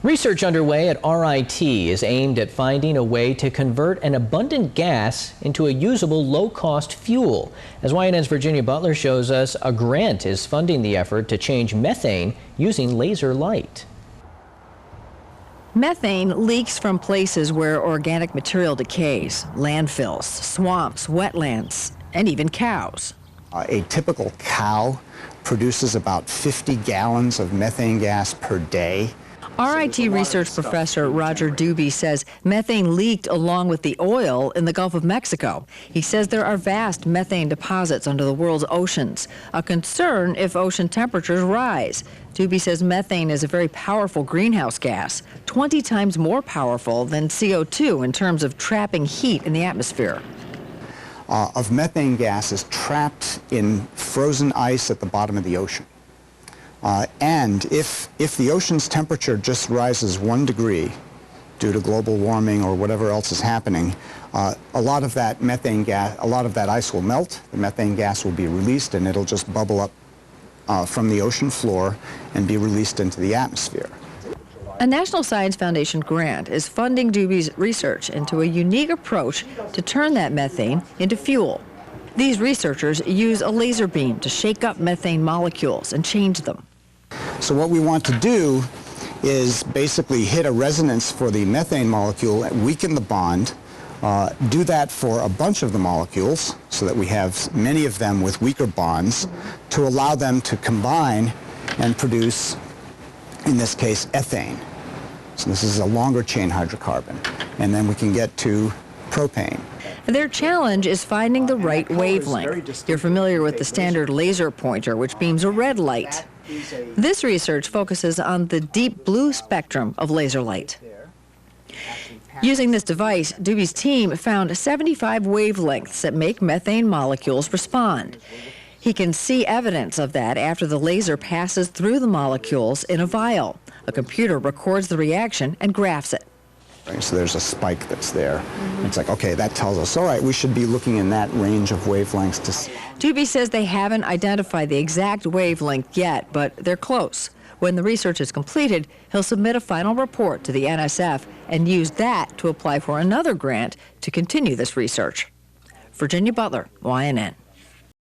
Research underway at RIT is aimed at finding a way to convert an abundant gas into a usable low-cost fuel. As YNN's Virginia Butler shows us, a grant is funding the effort to change methane using laser light. Methane leaks from places where organic material decays: landfills, swamps, wetlands, and even cows. A typical cow produces about 50 gallons of methane gas per day. RIT research professor Roger Doobie says methane leaked along with the oil in the Gulf of Mexico. He says there are vast methane deposits under the world's oceans, a concern if ocean temperatures rise. Doobie says methane is a very powerful greenhouse gas, 20 times more powerful than CO2 in terms of trapping heat in the atmosphere. Of methane gas is trapped in frozen ice at the bottom of the ocean. And if the ocean's temperature just rises 1 degree due to global warming or whatever else is happening, a lot of that methane gas, a lot of that ice will melt, the methane gas will be released, and it'll just bubble up from the ocean floor and be released into the atmosphere. A National Science Foundation grant is funding Doobie's research into a unique approach to turn that methane into fuel. These researchers use a laser beam to shake up methane molecules and change them. So what we want to do is basically hit a resonance for the methane molecule, weaken the bond, do that for a bunch of the molecules so that we have many of them with weaker bonds to allow them to combine and produce, in this case, ethane. So this is a longer chain hydrocarbon, and then we can get to propane. Their challenge is finding the right wavelength. You're familiar with the standard laser pointer, which beams a red light. This research focuses on the deep blue spectrum of laser light. Using this device, Doobie's team found 75 wavelengths that make methane molecules respond. He can see evidence of that after the laser passes through the molecules in a vial. A computer records the reaction and graphs it. So there's a spike that's there. It's like, okay, that tells us, all right, we should be looking in that range of wavelengths to see. Doobie says they haven't identified the exact wavelength yet, but they're close. When the research is completed, he'll submit a final report to the NSF and use that to apply for another grant to continue this research. Virginia Butler, YNN.